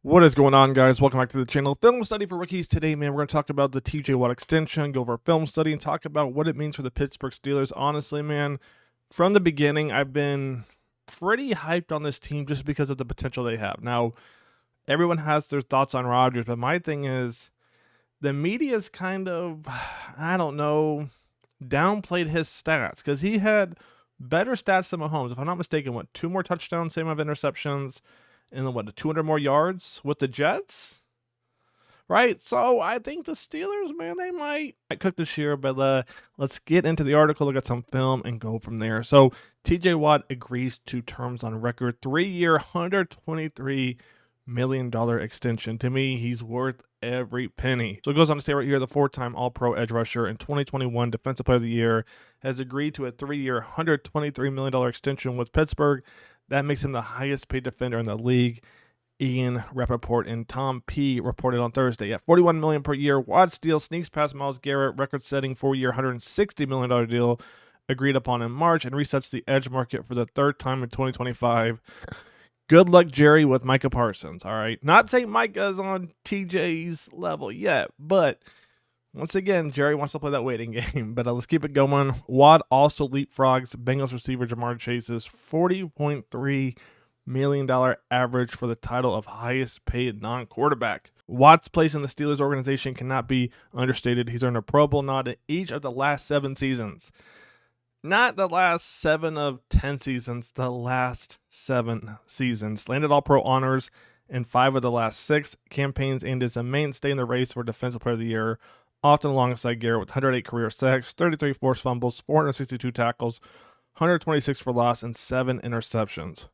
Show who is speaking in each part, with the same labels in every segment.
Speaker 1: What is going on, guys? Welcome back to the channel. Film study for rookies. Today, man, we're going to talk about the TJ Watt extension, go over film study, and talk about what it means for the Pittsburgh Steelers. Honestly, man, from the beginning, I've been pretty hyped on this team just because of the potential they have. Now, everyone has their thoughts on Rodgers, but my thing is the media's kind of, I don't know, downplayed his stats because he had better stats than Mahomes. If I'm not mistaken, what, 2 more touchdowns, same amount of interceptions, and then what, 200 more yards with the Jets? Right? So I think the Steelers, man, they might cook this year, but let's get into the article, look at some film, and go from there. So TJ Watt agrees to terms on record 3-year, $123 million extension. To me, he's worth every penny. So it goes on to say right here, the 4-time All-Pro edge rusher and 2021 Defensive Player of the Year has agreed to a 3-year, $123 million extension with Pittsburgh. That makes him the highest paid defender in the league. Ian Rappaport and Tom P. reported on Thursday. At $41 million per year, Watt's deal sneaks past Myles Garrett, record-setting 4-year, $160 million deal agreed upon in March, and resets the edge market for the 3rd time in 2025. Good luck, Jerry, with Micah Parsons, all right? Not saying Micah's on TJ's level yet, but once again, Jerry wants to play that waiting game, but let's keep it going. Watt also leapfrogs Bengals receiver Jamar Chase's $40.3 million average for the title of highest paid non-quarterback. Watt's place in the Steelers organization cannot be understated. He's earned a Pro Bowl nod in each of the last 7 seasons. Not the last 7 of 10 seasons, the last 7 seasons. Landed All-Pro honors in 5 of the last 6 campaigns and is a mainstay in the race for Defensive Player of the Year, often alongside Garrett with 108 career sacks, 33 forced fumbles, 462 tackles, 126 for loss, and 7 interceptions.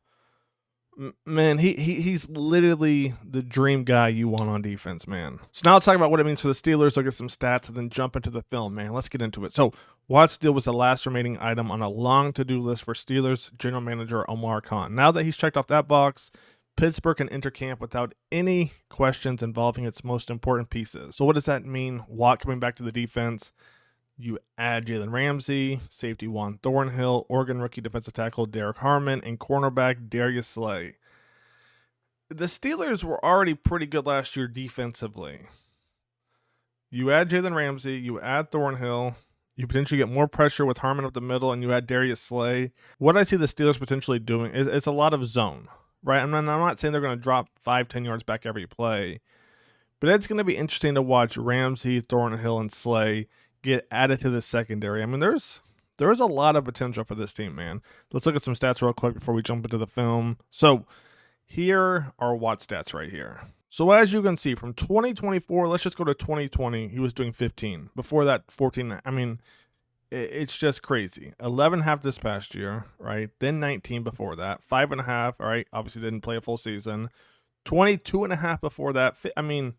Speaker 1: Man, he's literally the dream guy you want on defense, man. So now let's talk about what it means for the Steelers, look at some stats, and then jump into the film, man. Let's get into it. So Watt's deal was the last remaining item on a long to-do list for Steelers general manager Omar Khan. Now that he's checked off that box, Pittsburgh can enter camp without any questions involving its most important pieces. So what does that mean? Watt coming back to the defense. You add Jalen Ramsey, safety Juan Thornhill, Oregon rookie defensive tackle Derek Harmon, and cornerback Darius Slay. The Steelers were already pretty good last year defensively. You add Jalen Ramsey, you add Thornhill, you potentially get more pressure with Harmon up the middle, and you add Darius Slay. What I see the Steelers potentially doing is a lot of zone. Right, I'm not saying they're going to drop 5-10 yards back every play, but it's going to be interesting to watch Ramsey, Thornhill, and Slay get added to the secondary. I mean, there's a lot of potential for this team, man. Let's look at some stats real quick before we jump into the film. So here are Watt's stats right here. So as you can see, from 2024, let's just go to 2020, he was doing 15. Before that, 14. I mean, it's just crazy. 11.5 this past year, right? Then 19 before that. 5.5, all right? Obviously didn't play a full season. 22.5 before that. I mean,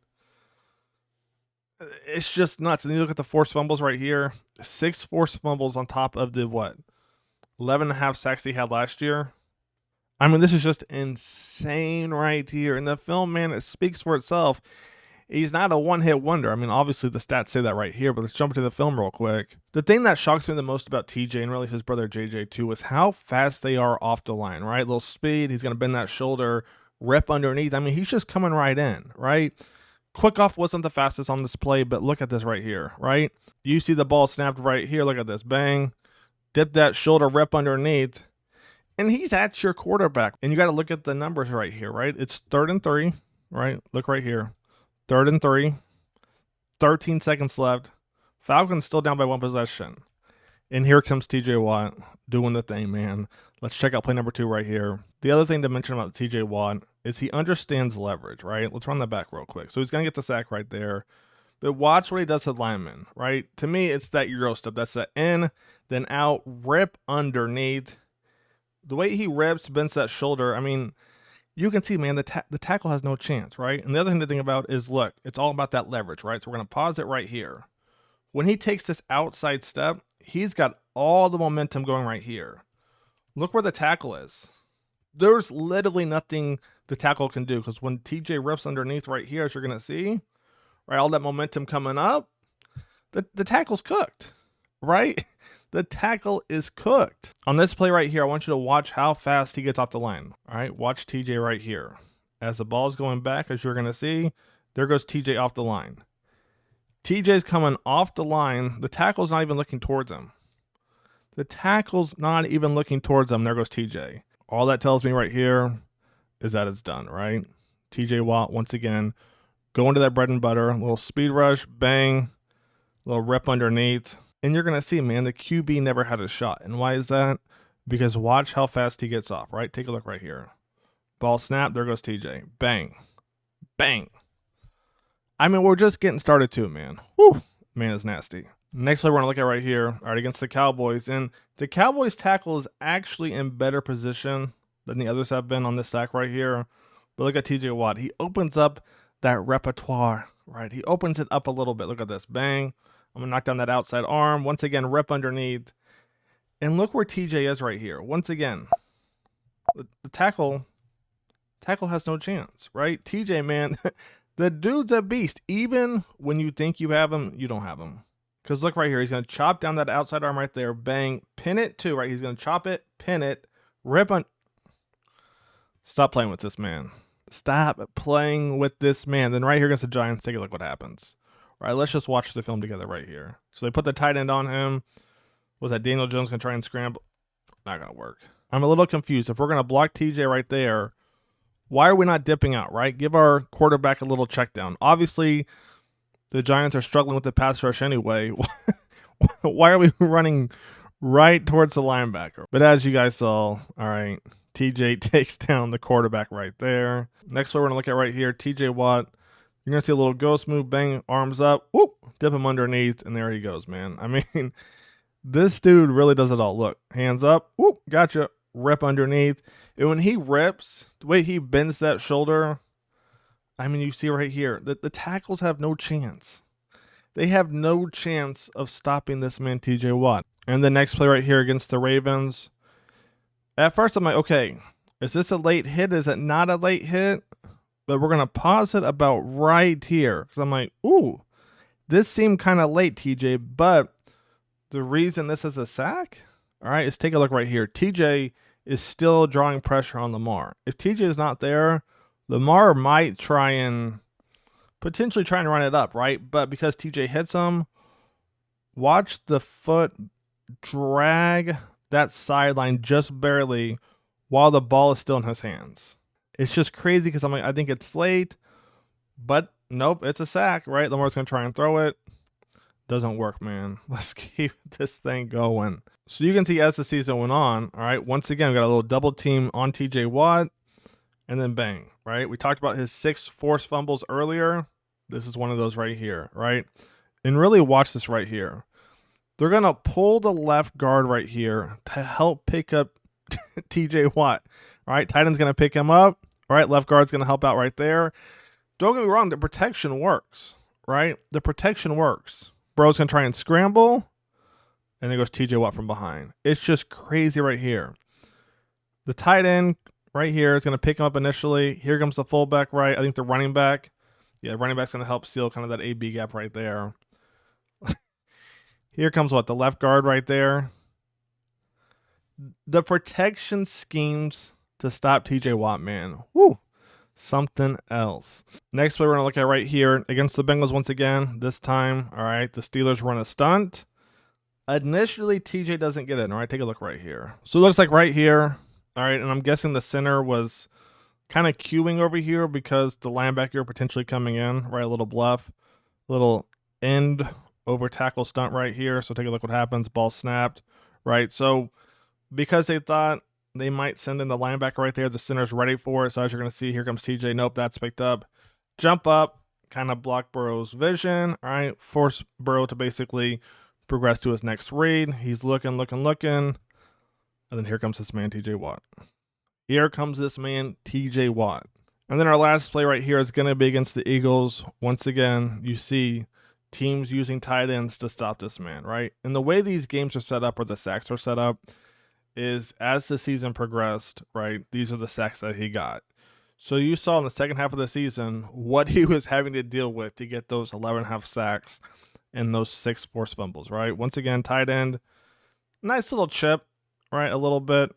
Speaker 1: it's just nuts. And you look at the forced fumbles right here. 6 forced fumbles on top of the, 11.5 sacks he had last year. I mean, this is just insane right here. And the film, man, it speaks for itself. He's not a one-hit wonder. I mean, obviously the stats say that right here, but let's jump into the film real quick. The thing that shocks me the most about TJ and really his brother JJ too is how fast they are off the line, right? Little speed. He's going to bend that shoulder, rip underneath. I mean, he's just coming right in, right? Quick off wasn't the fastest on this play, but look at this right here, right? You see the ball snapped right here. Look at this. Bang. Dip that shoulder, rip underneath. And he's at your quarterback. And you got to look at the numbers right here, right? It's 3rd and 3, right? Look right here. 3rd and 3, 13 seconds left. Falcons still down by 1 possession. And here comes TJ Watt doing the thing, man. Let's check out play number 2 right here. The other thing to mention about TJ Watt is he understands leverage, right? Let's run that back real quick. So he's going to get the sack right there. But watch what he does to linemen, right? To me, it's that Euro step. That's the in, then out, rip underneath. The way he rips, bends that shoulder, I mean, you can see, man, the tackle has no chance, right? And the other thing to think about is, look, it's all about that leverage, right? So we're going to pause it right here. When he takes this outside step, he's got all the momentum going right here. Look where the tackle is. There's literally nothing the tackle can do because when TJ rips underneath right here, as you're going to see, right, all that momentum coming up, the tackle's cooked, right? The tackle is cooked. On this play right here, I want you to watch how fast he gets off the line. All right, watch TJ right here. As the ball's going back, as you're going to see, there goes TJ off the line. TJ's coming off the line. The tackle's not even looking towards him. The tackle's not even looking towards him. There goes TJ. All that tells me right here is that it's done, right? TJ Watt, once again, going to that bread and butter. A little speed rush, bang, a little rip underneath. And you're going to see, man, the QB never had a shot. And why is that? Because watch how fast he gets off, right? Take a look right here. Ball snap, there goes TJ. Bang. Bang. I mean, we're just getting started too, man. Whew. Man, it's nasty. Next play we're going to look at right here, all right, against the Cowboys. And the Cowboys tackle is actually in better position than the others have been on this sack right here. But look at TJ Watt. He opens up that repertoire, right? He opens it up a little bit. Look at this. Bang. I'm going to knock down that outside arm. Once again, rip underneath. And look where TJ is right here. Once again, the tackle has no chance, right? TJ, man, the dude's a beast. Even when you think you have him, you don't have him. Because look right here. He's going to chop down that outside arm right there. Bang. Pin it too, right? He's going to chop it, pin it, rip on. Stop playing with this man. Stop playing with this man. Then right here against the Giants, take a look what happens. All right, let's just watch the film together right here. So they put the tight end on him. Was that Daniel Jones going to try and scramble? Not going to work. I'm a little confused. If we're going to block TJ right there, why are we not dipping out, right? Give our quarterback a little check down. Obviously, the Giants are struggling with the pass rush anyway. Why are we running right towards the linebacker? But as you guys saw, all right, TJ takes down the quarterback right there. Next one we're going to look at right here, TJ Watt. You're going to see a little ghost move, bang, arms up, whoop, dip him underneath, and there he goes, man. I mean, this dude really does it all. Look, hands up, whoop, gotcha, rip underneath. And when he rips, the way he bends that shoulder, I mean, you see right here, the tackles have no chance. They have no chance of stopping this man, TJ Watt. And the next play right here against the Ravens. At first, I'm like, okay, is this a late hit? Is it not a late hit? But we're going to pause it about right here. Because I'm like, ooh, this seemed kind of late, TJ. But the reason this is a sack, all right, is take a look right here. TJ is still drawing pressure on Lamar. If TJ is not there, Lamar might potentially try and run it up, right? But because TJ hits him, watch the foot drag that sideline just barely while the ball is still in his hands. It's just crazy because I'm like, I think it's late, but nope, it's a sack, right? Lamar's going to try and throw it. Doesn't work, man. Let's keep this thing going. So you can see as the season went on, all right, once again, we got a little double team on TJ Watt, and then bang, right? We talked about his 6 forced fumbles earlier. This is one of those right here, right? And really watch this right here. They're going to pull the left guard right here to help pick up TJ Watt. All right, tight end's going to pick him up. All right, left guard's going to help out right there. Don't get me wrong, the protection works, right? The protection works. Bro's going to try and scramble, and there goes TJ Watt from behind. It's just crazy right here. The tight end right here is going to pick him up initially. Here comes the fullback, right? I think the running back. Yeah, running back's going to help seal kind of that AB gap right there. Here comes what? The left guard right there. The protection schemes to stop TJ Watt, man. Woo. Something else. Next play we're going to look at right here against the Bengals once again. This time, all right, the Steelers run a stunt. Initially, TJ doesn't get in. All right, take a look right here. So it looks like right here, all right, and I'm guessing the center was kind of queuing over here because the linebacker potentially coming in, right? A little bluff, little end over tackle stunt right here. So take a look what happens. Ball snapped, right? So because they thought they might send in the linebacker right there, the center's ready for it. So as you're going to see, here comes TJ. Nope, that's picked up. Jump up, kind of block Burrow's vision, all right? Force Burrow to basically progress to his next read. He's looking. And then here comes this man, TJ Watt. Here comes this man, TJ Watt. And then our last play right here is going to be against the Eagles. Once again, you see teams using tight ends to stop this man, right? And the way these games are set up, or the sacks are set up, is as the season progressed, right, these are the sacks that he got. So you saw in the second half of the season what he was having to deal with to get those 11.5 sacks and those 6 forced fumbles, right? Once again, tight end, nice little chip, right, a little bit.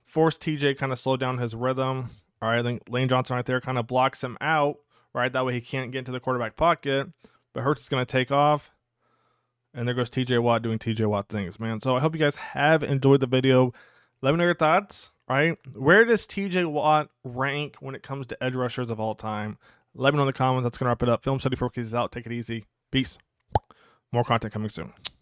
Speaker 1: Forced TJ kind of slow down his rhythm, All right, I think Lane Johnson right there kind of blocks him out, right? That way he can't get into the quarterback pocket. But Hurts is going to take off. And there goes TJ Watt doing TJ Watt things, man. So I hope you guys have enjoyed the video. Let me know your thoughts, right? Where does TJ Watt rank when it comes to edge rushers of all time? Let me know in the comments. That's going to wrap it up. Film Study for Rookies is out. Take it easy. Peace. More content coming soon.